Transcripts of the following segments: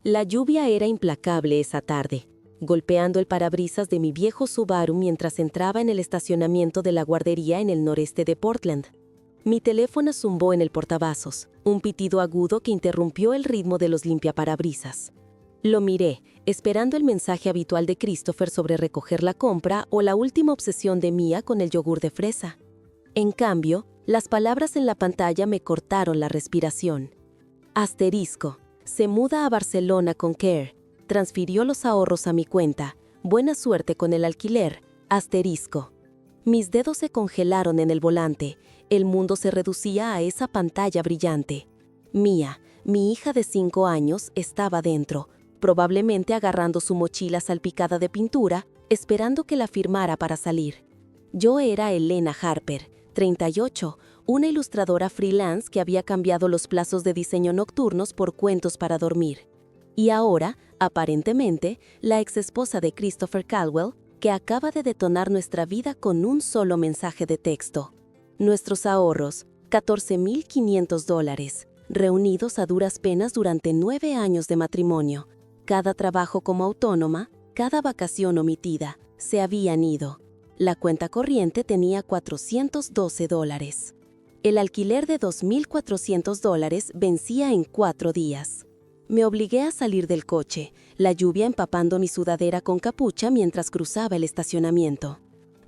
La lluvia era implacable esa tarde, golpeando el parabrisas de mi viejo Subaru mientras entraba en el estacionamiento de la guardería en el noreste de Portland. Mi teléfono zumbó en el portavasos, un pitido agudo que interrumpió el ritmo de los limpiaparabrisas. Lo miré, esperando el mensaje habitual de Christopher sobre recoger la compra o la última obsesión de Mia con el yogur de fresa. En cambio, las palabras en la pantalla me cortaron la respiración. Asterisco. Se muda a Barcelona con Care. Transfirió los ahorros a mi cuenta. Buena suerte con el alquiler. Asterisco. Mis dedos se congelaron en el volante. El mundo se reducía a esa pantalla brillante. Mia, mi hija de 5 años, estaba dentro, probablemente agarrando su mochila salpicada de pintura, esperando que la firmara para salir. Yo era Elena Harper, 38, una ilustradora freelance que había cambiado los plazos de diseño nocturnos por cuentos para dormir. Y ahora, aparentemente, la exesposa de Christopher Caldwell, que acaba de detonar nuestra vida con un solo mensaje de texto. Nuestros ahorros, $14,500, reunidos a duras penas durante 9 años de matrimonio. Cada trabajo como autónoma, cada vacación omitida, se habían ido. La cuenta corriente tenía $412. El alquiler de $2,400 vencía en 4 días. Me obligué a salir del coche, la lluvia empapando mi sudadera con capucha mientras cruzaba el estacionamiento.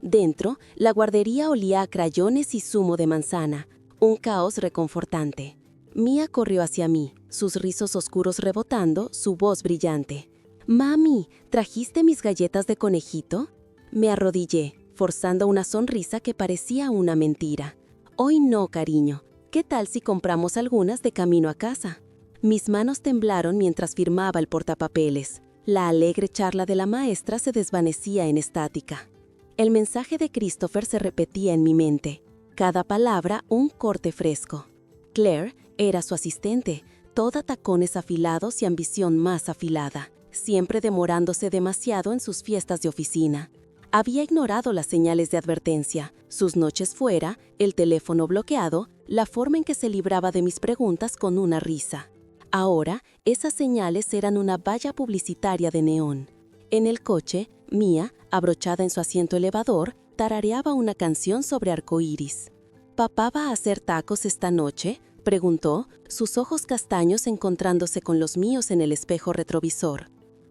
Dentro, la guardería olía a crayones y zumo de manzana, un caos reconfortante. Mia corrió hacia mí, sus rizos oscuros rebotando, su voz brillante. «Mami, ¿trajiste mis galletas de conejito?» Me arrodillé, forzando una sonrisa que parecía una mentira. «Hoy no, cariño. ¿Qué tal si compramos algunas de camino a casa?» Mis manos temblaron mientras firmaba el portapapeles. La alegre charla de la maestra se desvanecía en estática. El mensaje de Christopher se repetía en mi mente. Cada palabra un corte fresco. Claire era su asistente, toda tacones afilados y ambición más afilada, siempre demorándose demasiado en sus fiestas de oficina. Había ignorado las señales de advertencia, sus noches fuera, el teléfono bloqueado, la forma en que se libraba de mis preguntas con una risa. Ahora, esas señales eran una valla publicitaria de neón. En el coche, Mia, abrochada en su asiento elevador, tarareaba una canción sobre arcoíris. «¿Papá va a hacer tacos esta noche?», preguntó, sus ojos castaños encontrándose con los míos en el espejo retrovisor.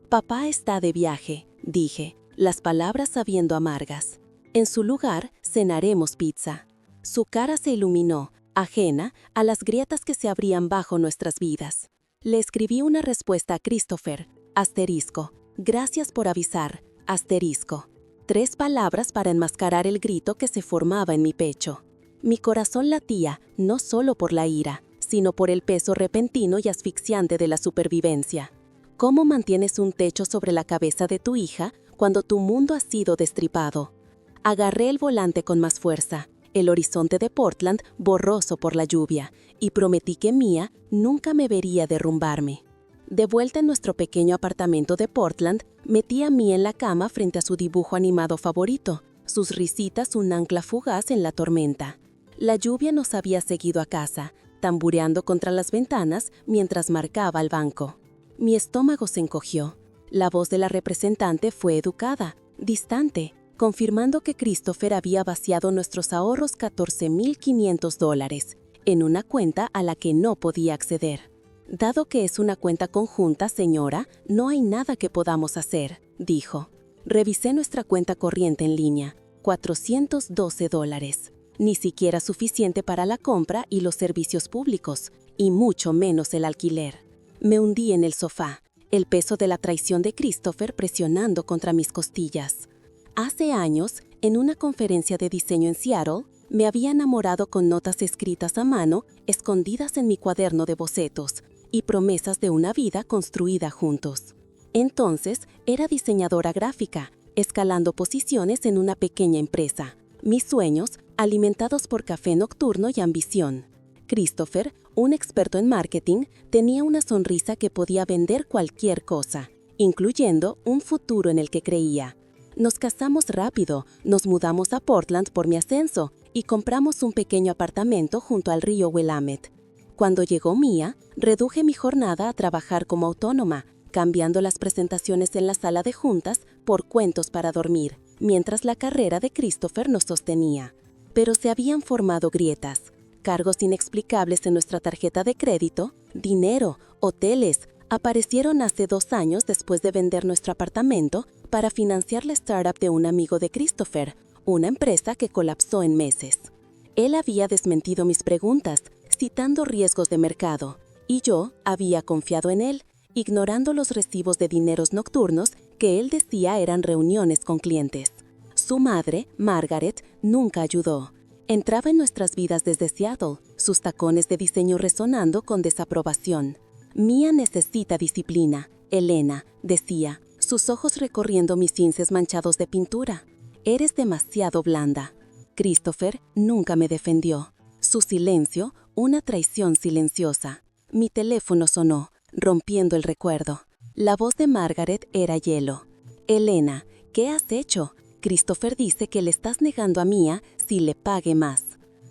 «Papá está de viaje», dije, las palabras sabiendo amargas. «En su lugar, cenaremos pizza». Su cara se iluminó, ajena a las grietas que se abrían bajo nuestras vidas. Le escribí una respuesta a Christopher, asterisco, «Gracias por avisar», asterisco. 3 palabras para enmascarar el grito que se formaba en mi pecho. Mi corazón latía, no solo por la ira, sino por el peso repentino y asfixiante de la supervivencia. ¿Cómo mantienes un techo sobre la cabeza de tu hija cuando tu mundo ha sido destripado? Agarré el volante con más fuerza, el horizonte de Portland borroso por la lluvia, y prometí que Mia nunca me vería derrumbarme. De vuelta en nuestro pequeño apartamento de Portland, metí a Mia en la cama frente a su dibujo animado favorito, sus risitas un ancla fugaz en la tormenta. La lluvia nos había seguido a casa, tambureando contra las ventanas mientras marcaba el banco. Mi estómago se encogió. La voz de la representante fue educada, distante, confirmando que Christopher había vaciado nuestros ahorros $14,500 en una cuenta a la que no podía acceder. «Dado que es una cuenta conjunta, señora, no hay nada que podamos hacer», dijo. Revisé nuestra cuenta corriente en línea, $412. Ni siquiera suficiente para la compra y los servicios públicos, y mucho menos el alquiler. Me hundí en el sofá, el peso de la traición de Christopher presionando contra mis costillas. Hace años, en una conferencia de diseño en Seattle, me había enamorado con notas escritas a mano, escondidas en mi cuaderno de bocetos, y promesas de una vida construida juntos. Entonces, era diseñadora gráfica, escalando posiciones en una pequeña empresa. Mis sueños, alimentados por café nocturno y ambición. Christopher, un experto en marketing, tenía una sonrisa que podía vender cualquier cosa, incluyendo un futuro en el que creía. Nos casamos rápido, nos mudamos a Portland por mi ascenso y compramos un pequeño apartamento junto al río Willamette. Cuando llegó Mia, reduje mi jornada a trabajar como autónoma, cambiando las presentaciones en la sala de juntas por cuentos para dormir, mientras la carrera de Christopher nos sostenía. Pero se habían formado grietas, cargos inexplicables en nuestra tarjeta de crédito, dinero, hoteles. Aparecieron hace 2 años después de vender nuestro apartamento para financiar la startup de un amigo de Christopher, una empresa que colapsó en meses. Él había desmentido mis preguntas, citando riesgos de mercado, y yo había confiado en él, ignorando los recibos de dineros nocturnos que él decía eran reuniones con clientes. Su madre, Margaret, nunca ayudó. Entraba en nuestras vidas desde Seattle, sus tacones de diseño resonando con desaprobación. Mia necesita disciplina, Elena, decía, sus ojos recorriendo mis inces manchados de pintura. Eres demasiado blanda. Christopher nunca me defendió. Su silencio, una traición silenciosa. Mi teléfono sonó, rompiendo el recuerdo. La voz de Margaret era hielo. Elena, ¿qué has hecho? Christopher dice que le estás negando a Mia si le pague más.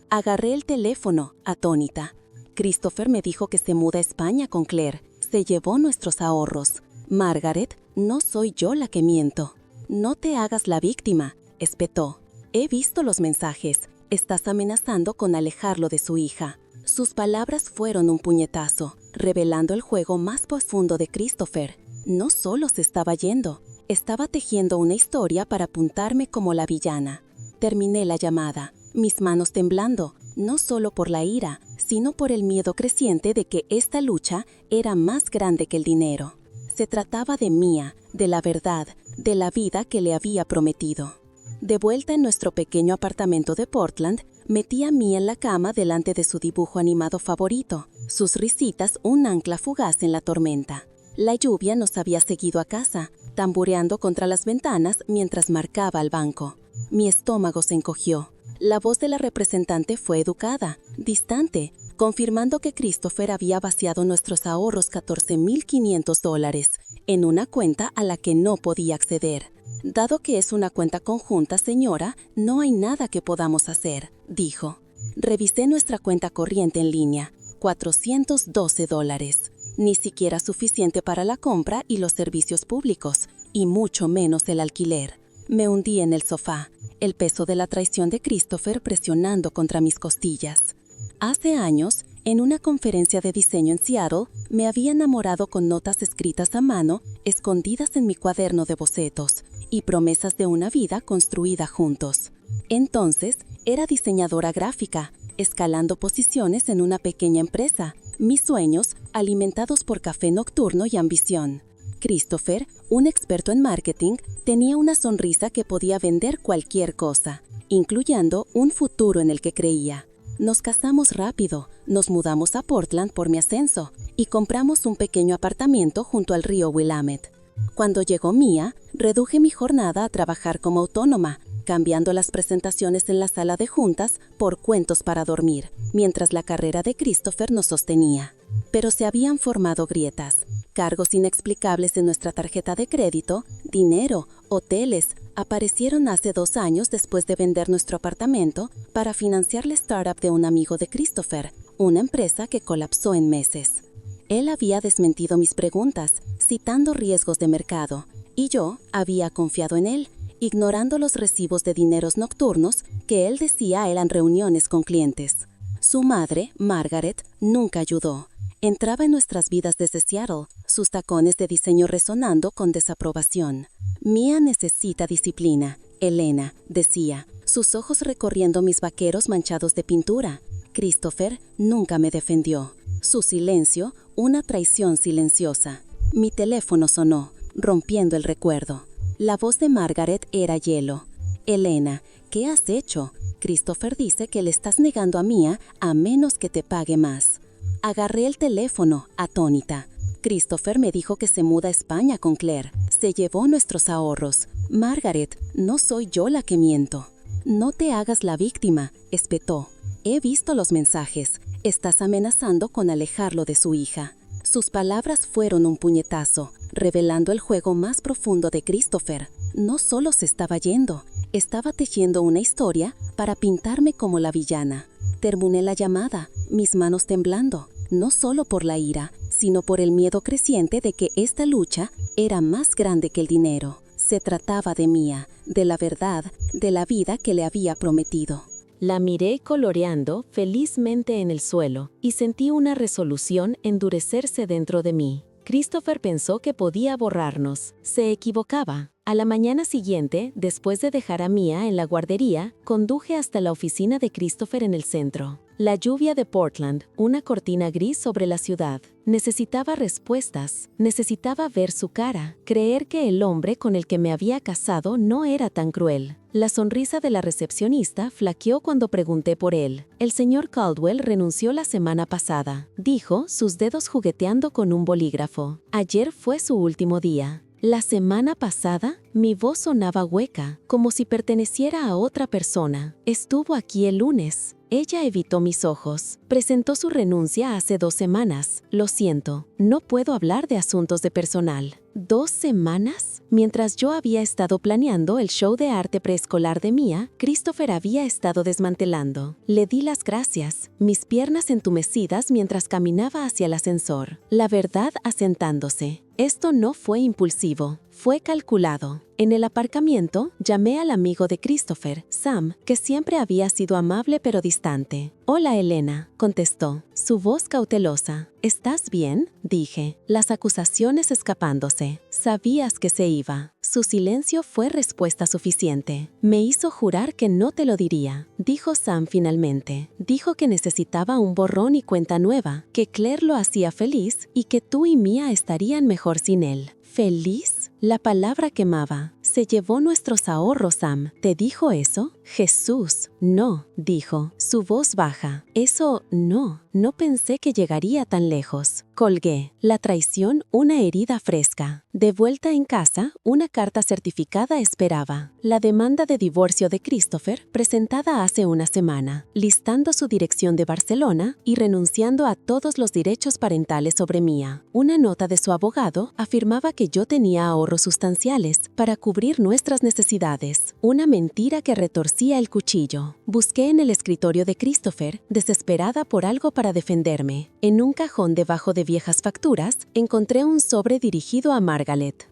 Agarré el teléfono, atónita. Christopher me dijo que se muda a España con Claire. Se llevó nuestros ahorros. Margaret, no soy yo la que miento. No te hagas la víctima, espetó. He visto los mensajes. Estás amenazando con alejarlo de su hija. Sus palabras fueron un puñetazo, revelando el juego más profundo de Christopher. No solo se estaba yendo, estaba tejiendo una historia para apuntarme como la villana. Terminé la llamada, mis manos temblando, no solo por la ira, sino por el miedo creciente de que esta lucha era más grande que el dinero. Se trataba de Mia, de la verdad, de la vida que le había prometido. De vuelta en nuestro pequeño apartamento de Portland, metí a Mia en la cama delante de su dibujo animado favorito, sus risitas un ancla fugaz en la tormenta. La lluvia nos había seguido a casa, tamboreando contra las ventanas mientras marcaba al banco. Mi estómago se encogió. La voz de la representante fue educada, distante, confirmando que Christopher había vaciado nuestros ahorros $14,500 en una cuenta a la que no podía acceder. Dado que es una cuenta conjunta, señora, no hay nada que podamos hacer, dijo. Revisé nuestra cuenta corriente en línea, $412. Ni siquiera suficiente para la compra y los servicios públicos, y mucho menos el alquiler. Me hundí en el sofá, el peso de la traición de Christopher presionando contra mis costillas. Hace años, en una conferencia de diseño en Seattle, me había enamorado con notas escritas a mano, escondidas en mi cuaderno de bocetos, y promesas de una vida construida juntos. Entonces, era diseñadora gráfica, escalando posiciones en una pequeña empresa, mis sueños alimentados por café nocturno y ambición. Christopher, un experto en marketing, tenía una sonrisa que podía vender cualquier cosa, incluyendo un futuro en el que creía. Nos casamos rápido, nos mudamos a Portland por mi ascenso y compramos un pequeño apartamento junto al río Willamette. Cuando llegó Mia, reduje mi jornada a trabajar como autónoma, cambiando las presentaciones en la sala de juntas por cuentos para dormir, mientras la carrera de Christopher nos sostenía. Pero se habían formado grietas, cargos inexplicables en nuestra tarjeta de crédito, dinero, hoteles. Aparecieron hace 2 años después de vender nuestro apartamento para financiar la startup de un amigo de Christopher, una empresa que colapsó en meses. Él había desmentido mis preguntas, citando riesgos de mercado, y yo había confiado en él, ignorando los recibos de dineros nocturnos que él decía eran reuniones con clientes. Su madre, Margaret, nunca ayudó. Entraba en nuestras vidas desde Seattle, sus tacones de diseño resonando con desaprobación. Mia necesita disciplina, Elena, decía, sus ojos recorriendo mis vaqueros manchados de pintura. Christopher nunca me defendió. Su silencio, una traición silenciosa. Mi teléfono sonó, rompiendo el recuerdo. La voz de Margaret era hielo. Elena, ¿qué has hecho? Christopher dice que le estás negando a Mia a menos que te pague más. Agarré el teléfono, atónita. Christopher me dijo que se muda a España con Claire. Se llevó nuestros ahorros. Margaret, no soy yo la que miento. No te hagas la víctima, espetó. He visto los mensajes. Estás amenazando con alejarlo de su hija. Sus palabras fueron un puñetazo, revelando el juego más profundo de Christopher. No solo se estaba yendo, estaba tejiendo una historia para pintarme como la villana. Terminé la llamada, mis manos temblando, no solo por la ira, sino por el miedo creciente de que esta lucha era más grande que el dinero. Se trataba de Mia, de la verdad, de la vida que le había prometido. La miré coloreando felizmente en el suelo y sentí una resolución endurecerse dentro de mí. Christopher pensó que podía borrarnos. Se equivocaba. A la mañana siguiente, después de dejar a Mia en la guardería, conduje hasta la oficina de Christopher en el centro. La lluvia de Portland, una cortina gris sobre la ciudad. Necesitaba respuestas, necesitaba ver su cara, creer que el hombre con el que me había casado no era tan cruel. La sonrisa de la recepcionista flaqueó cuando pregunté por él. El señor Caldwell renunció la semana pasada, dijo, sus dedos jugueteando con un bolígrafo. Ayer fue su último día. La semana pasada, mi voz sonaba hueca, como si perteneciera a otra persona. Estuvo aquí el lunes. Ella evitó mis ojos. Presentó su renuncia hace 2 semanas. Lo siento, no puedo hablar de asuntos de personal. ¿2 semanas? Mientras yo había estado planeando el show de arte preescolar de Mia, Christopher había estado desmantelando. Le di las gracias, mis piernas entumecidas mientras caminaba hacia el ascensor. La verdad asentándose. Esto no fue impulsivo, fue calculado. En el aparcamiento, llamé al amigo de Christopher, Sam, que siempre había sido amable pero distante. «Hola, Elena», contestó, su voz cautelosa. «¿Estás bien?», dije, las acusaciones escapándose. «Sabías que se iba». Su silencio fue respuesta suficiente. «Me hizo jurar que no te lo diría», dijo Sam finalmente. Dijo que necesitaba un borrón y cuenta nueva, que Claire lo hacía feliz y que tú y Mia estarían mejor sin él. ¿Feliz? La palabra quemaba. Se llevó nuestros ahorros, Sam. ¿Te dijo eso? Jesús. No, dijo, su voz baja. Eso no. No pensé que llegaría tan lejos. Colgué. La traición, una herida fresca. De vuelta en casa, una carta certificada esperaba. La demanda de divorcio de Christopher, presentada hace una semana, listando su dirección de Barcelona y renunciando a todos los derechos parentales sobre Mia. Una nota de su abogado afirmaba que yo tenía ahorros sustanciales para cubrir nuestras necesidades. Una mentira que retorcía el cuchillo. Busqué en el escritorio de Christopher, desesperada por algo para defenderme. En un cajón debajo de viejas facturas, encontré un sobre dirigido a Margaret.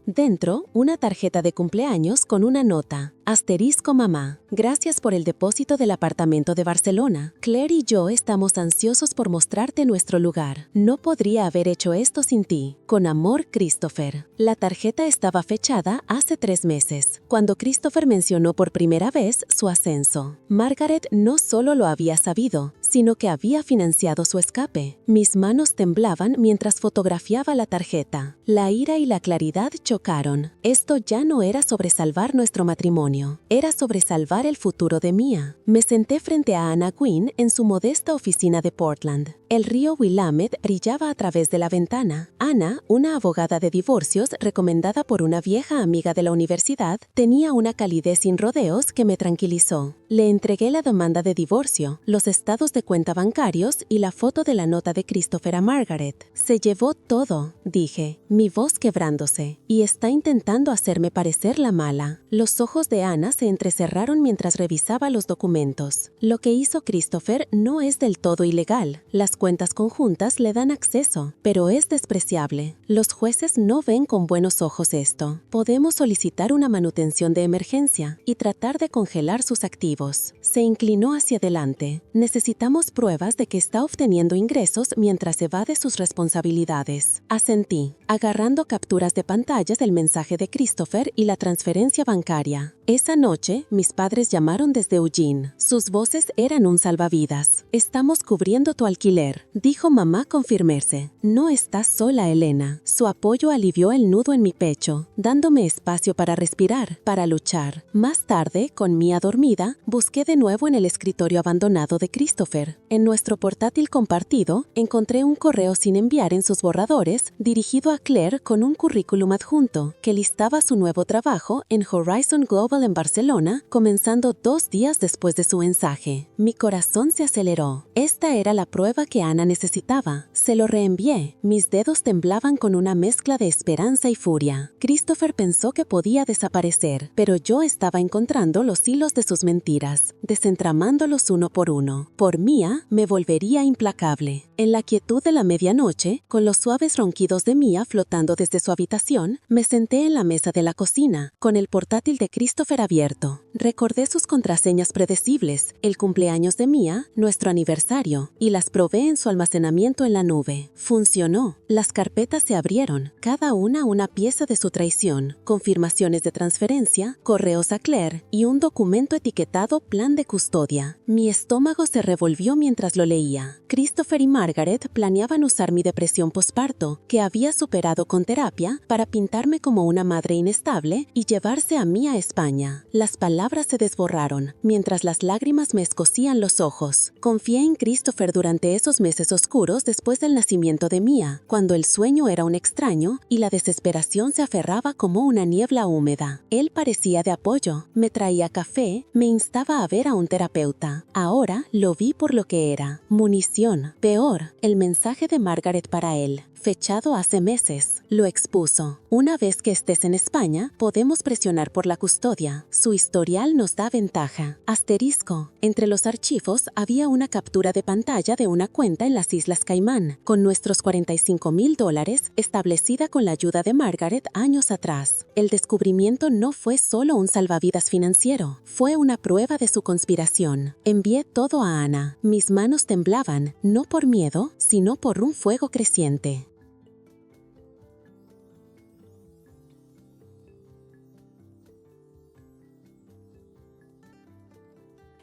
Dentro, una tarjeta de cumpleaños con una nota. Asterisco mamá. Gracias por el depósito del apartamento de Barcelona. Claire y yo estamos ansiosos por mostrarte nuestro lugar. No podría haber hecho esto sin ti. Con amor, Christopher. La tarjeta estaba fechada hace 3 meses, cuando Christopher mencionó por primera vez su ascenso. Margaret no solo lo había sabido, sino que había financiado su escape. Mis manos temblaban mientras fotografiaba la tarjeta. La ira y la claridad chocaron. Esto ya no era sobre salvar nuestro matrimonio, era sobre salvar el futuro de Mia. Me senté frente a Anna Quinn en su modesta oficina de Portland. El río Willamette brillaba a través de la ventana. Anna, una abogada de divorcios recomendada por una vieja amiga de la universidad, tenía una calidez sin rodeos que me tranquilizó. Le entregué la demanda de divorcio, los estados de cuenta bancarios y la foto de la nota de Christopher a Margaret. Se llevó todo, dije, mi voz quebrándose, y está intentando hacerme parecer la mala. Los ojos de Anna se entrecerraron mientras revisaba los documentos. Lo que hizo Christopher no es del todo ilegal. Las cuentas conjuntas le dan acceso, pero es despreciable. Los jueces no ven con buenos ojos esto. Podemos solicitar una manutención de emergencia y tratar de congelar sus activos. Se inclinó hacia adelante. Necesitamos pruebas de que está obteniendo ingresos mientras evade sus responsabilidades. Asentí, agarrando capturas de pantallas del mensaje de Christopher y la transferencia bancaria. Esa noche, mis padres llamaron desde Eugene. Sus voces eran un salvavidas. «Estamos cubriendo tu alquiler», dijo mamá con firmeza. «No estás sola, Elena». Su apoyo alivió el nudo en mi pecho, dándome espacio para respirar, para luchar. Más tarde, con Mia dormida, busqué de nuevo en el escritorio abandonado de Christopher. En nuestro portátil compartido, encontré un correo sin enviar en sus borradores, dirigido a Claire con un currículum adjunto, que listaba su nuevo trabajo en Horizon Global en Barcelona, comenzando 2 días después de su mensaje. Mi corazón se aceleró. Esta era la prueba que Ana necesitaba. Se lo reenvié. Mis dedos temblaban con una mezcla de esperanza y furia. Christopher pensó que podía desaparecer, pero yo estaba encontrando los hilos de sus mentiras, desentramándolos uno por uno. Por Mia, me volvería implacable. En la quietud de la medianoche, con los suaves ronquidos de Mia flotando desde su habitación, me senté en la mesa de la cocina, con el portátil de Christopher abierto. Recordé sus contraseñas predecibles, el cumpleaños de Mia, nuestro aniversario, y las probé en su almacenamiento en la nube. Funcionó. Las carpetas se abrieron, cada una pieza de su traición, confirmaciones de transferencia, correos a Claire y un documento etiquetado Plan de Custodia. Mi estómago se revolvió mientras lo leía. Christopher y Margaret planeaban usar mi depresión posparto, que había superado con terapia, para pintarme como una madre inestable y llevarse a Mia a España. Las palabras se desborraron, mientras las lágrimas me escocían los ojos. Confié en Christopher durante esos meses oscuros después del nacimiento de Mia, cuando el sueño era un extraño y la desesperación se aferraba como una niebla húmeda. Él parecía de apoyo, me traía café, me instaba a ver a un terapeuta. Ahora lo vi por lo que era: munición. Peor, el mensaje de Margaret para él, fechado hace meses. Lo expuso. Una vez que estés en España, podemos presionar por la custodia. Su historial nos da ventaja. Asterisco. Entre los archivos había una captura de pantalla de una cuenta en las Islas Caimán, con nuestros $45,000 establecida con la ayuda de Margaret años atrás. El descubrimiento no fue solo un salvavidas financiero, fue una prueba de su conspiración. Envié todo a Ana. Mis manos temblaban, no por miedo, sino por un fuego creciente.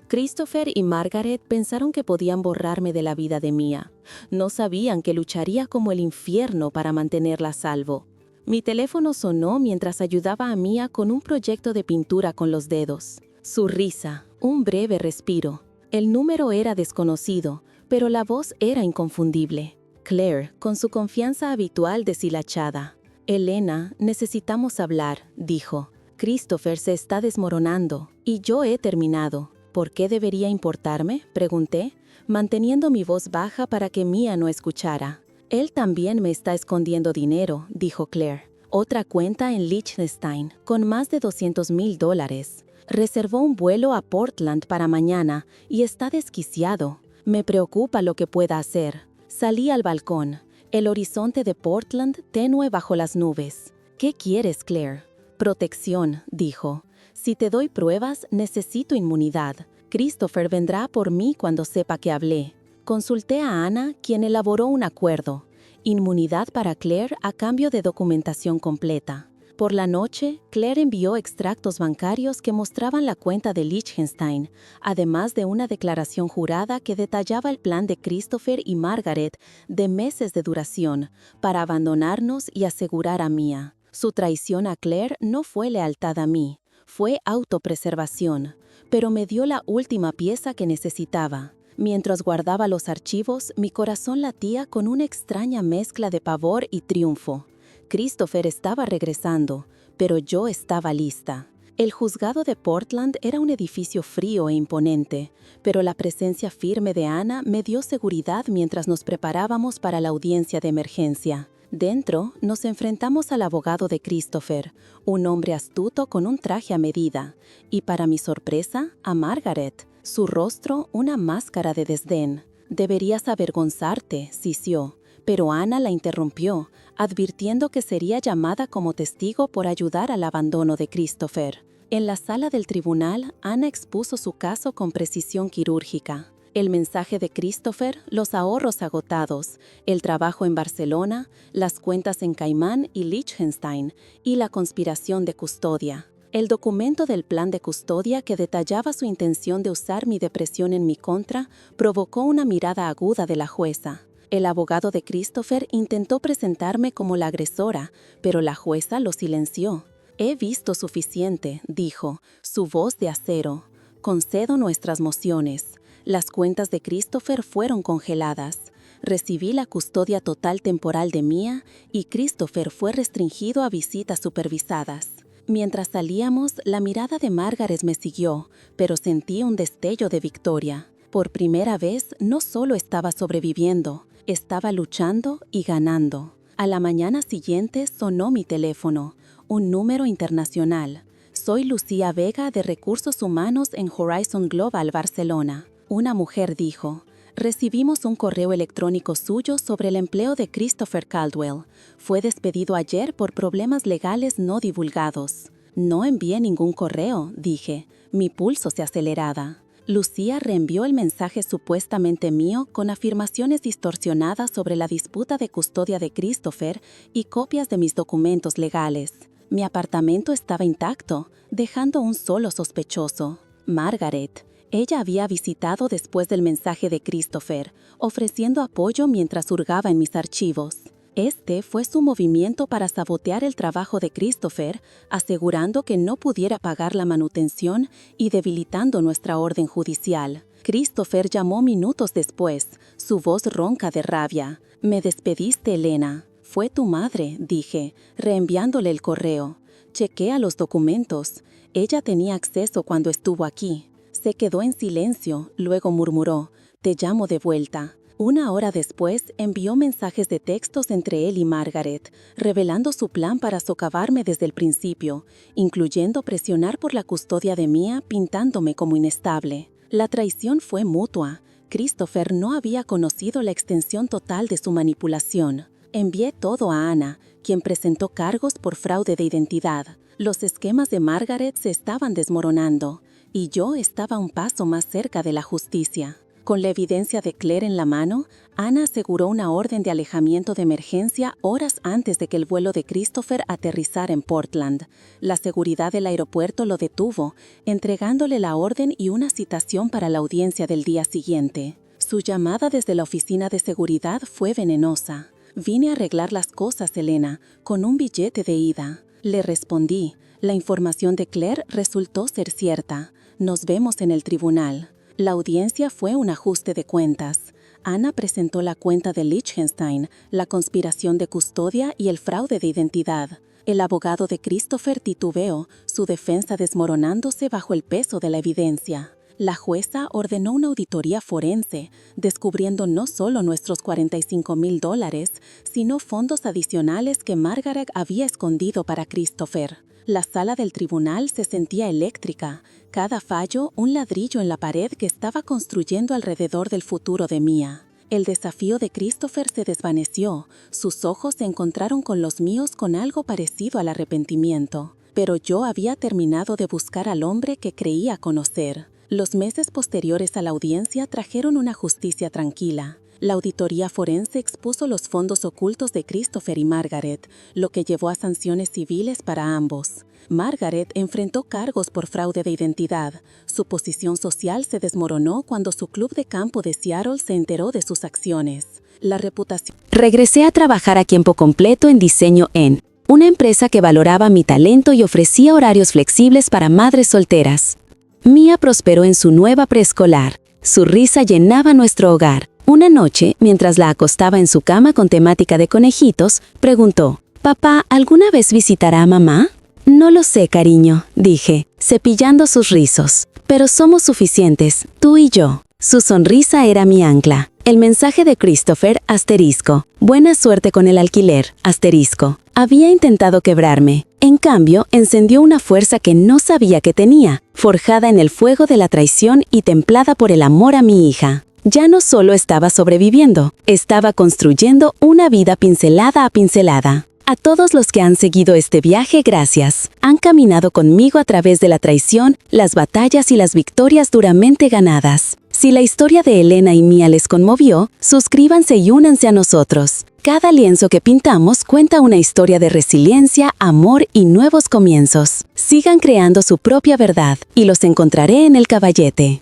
Christopher y Margaret pensaron que podían borrarme de la vida de Mia. No sabían que lucharía como el infierno para mantenerla a salvo. Mi teléfono sonó mientras ayudaba a Mia con un proyecto de pintura con los dedos. Su risa, un breve respiro. El número era desconocido, pero la voz era inconfundible. Claire, con su confianza habitual deshilachada. «Elena, necesitamos hablar», dijo. «Christopher se está desmoronando, y yo he terminado». «¿Por qué debería importarme?», pregunté, manteniendo mi voz baja para que Mia no escuchara. «Él también me está escondiendo dinero», dijo Claire. «Otra cuenta en Liechtenstein, con más de $200,000. Reservó un vuelo a Portland para mañana y está desquiciado. Me preocupa lo que pueda hacer». Salí al balcón. El horizonte de Portland tenue bajo las nubes. «¿Qué quieres, Claire?» «Protección», dijo. «Si te doy pruebas, necesito inmunidad. Christopher vendrá por mí cuando sepa que hablé». Consulté a Ana, quien elaboró un acuerdo. Inmunidad para Claire a cambio de documentación completa. Por la noche, Claire envió extractos bancarios que mostraban la cuenta de Liechtenstein, además de una declaración jurada que detallaba el plan de Christopher y Margaret de meses de duración para abandonarnos y asegurar a Mia. Su traición a Claire no fue lealtad a mí. Fue autopreservación, pero me dio la última pieza que necesitaba. Mientras guardaba los archivos, mi corazón latía con una extraña mezcla de pavor y triunfo. Christopher estaba regresando, pero yo estaba lista. El juzgado de Portland era un edificio frío e imponente, pero la presencia firme de Ana me dio seguridad mientras nos preparábamos para la audiencia de emergencia. Dentro, nos enfrentamos al abogado de Christopher, un hombre astuto con un traje a medida, y para mi sorpresa, a Margaret, su rostro una máscara de desdén. «Deberías avergonzarte», sisió, pero Ana la interrumpió, advirtiendo que sería llamada como testigo por ayudar al abandono de Christopher. En la sala del tribunal, Ana expuso su caso con precisión quirúrgica. El mensaje de Christopher, los ahorros agotados, el trabajo en Barcelona, las cuentas en Caimán y Liechtenstein, y la conspiración de custodia. El documento del plan de custodia que detallaba su intención de usar mi depresión en mi contra provocó una mirada aguda de la jueza. El abogado de Christopher intentó presentarme como la agresora, pero la jueza lo silenció. «He visto suficiente», dijo, su voz de acero. «Concedo nuestras mociones». Las cuentas de Christopher fueron congeladas. Recibí la custodia total temporal de Mia y Christopher fue restringido a visitas supervisadas. Mientras salíamos, la mirada de Margaret me siguió, pero sentí un destello de victoria. Por primera vez, no solo estaba sobreviviendo, estaba luchando y ganando. A la mañana siguiente sonó mi teléfono, un número internacional. Soy Lucía Vega de Recursos Humanos en Horizon Global Barcelona. Una mujer dijo: recibimos un correo electrónico suyo sobre el empleo de Christopher Caldwell. Fue despedido ayer por problemas legales no divulgados. No envié ningún correo, dije. Mi pulso se aceleraba. Lucía reenvió el mensaje supuestamente mío con afirmaciones distorsionadas sobre la disputa de custodia de Christopher y copias de mis documentos legales. Mi apartamento estaba intacto, dejando un solo sospechoso: Margaret. Ella había visitado después del mensaje de Christopher, ofreciendo apoyo mientras hurgaba en mis archivos. Este fue su movimiento para sabotear el trabajo de Christopher, asegurando que no pudiera pagar la manutención y debilitando nuestra orden judicial. Christopher llamó minutos después, su voz ronca de rabia. «Me despediste, Elena. Fue tu madre», dije, reenviándole el correo. Chequea los documentos. Ella tenía acceso cuando estuvo aquí. Se quedó en silencio, luego murmuró: «Te llamo de vuelta». Una hora después, envió mensajes de textos entre él y Margaret, revelando su plan para socavarme desde el principio, incluyendo presionar por la custodia de Mia, pintándome como inestable. La traición fue mutua. Christopher no había conocido la extensión total de su manipulación. Envié todo a Ana, quien presentó cargos por fraude de identidad. Los esquemas de Margaret se estaban desmoronando, y yo estaba un paso más cerca de la justicia. Con la evidencia de Claire en la mano, Ana aseguró una orden de alejamiento de emergencia horas antes de que el vuelo de Christopher aterrizara en Portland. La seguridad del aeropuerto lo detuvo, entregándole la orden y una citación para la audiencia del día siguiente. Su llamada desde la oficina de seguridad fue venenosa. «Vine a arreglar las cosas, Elena, con un billete de ida». Le respondí. La información de Claire resultó ser cierta. «Nos vemos en el tribunal». La audiencia fue un ajuste de cuentas. Ana presentó la cuenta de Liechtenstein, la conspiración de custodia y el fraude de identidad. El abogado de Christopher titubeó, su defensa desmoronándose bajo el peso de la evidencia. La jueza ordenó una auditoría forense, descubriendo no solo nuestros $45,000, sino fondos adicionales que Margaret había escondido para Christopher. La sala del tribunal se sentía eléctrica, cada fallo un ladrillo en la pared que estaba construyendo alrededor del futuro de Mia. El desafío de Christopher se desvaneció, sus ojos se encontraron con los míos con algo parecido al arrepentimiento. Pero yo había terminado de buscar al hombre que creía conocer. Los meses posteriores a la audiencia trajeron una justicia tranquila. La auditoría forense expuso los fondos ocultos de Christopher y Margaret, lo que llevó a sanciones civiles para ambos. Margaret enfrentó cargos por fraude de identidad. Su posición social se desmoronó cuando su club de campo de Seattle se enteró de sus acciones. La reputación... Regresé a trabajar a tiempo completo en Diseño N, una empresa que valoraba mi talento y ofrecía horarios flexibles para madres solteras. Mia prosperó en su nueva preescolar. Su risa llenaba nuestro hogar. Una noche, mientras la acostaba en su cama con temática de conejitos, preguntó: «¿Papá alguna vez visitará a mamá?» «No lo sé, cariño», dije, cepillando sus rizos. «Pero somos suficientes, tú y yo». Su sonrisa era mi ancla. El mensaje de Christopher, asterisco. «Buena suerte con el alquiler», asterisco. Había intentado quebrarme. En cambio, encendió una fuerza que no sabía que tenía, forjada en el fuego de la traición y templada por el amor a mi hija. Ya no solo estaba sobreviviendo, estaba construyendo una vida pincelada a pincelada. A todos los que han seguido este viaje, gracias. Han caminado conmigo a través de la traición, las batallas y las victorias duramente ganadas. Si la historia de Elena y Mia les conmovió, suscríbanse y únanse a nosotros. Cada lienzo que pintamos cuenta una historia de resiliencia, amor y nuevos comienzos. Sigan creando su propia verdad y los encontraré en el caballete.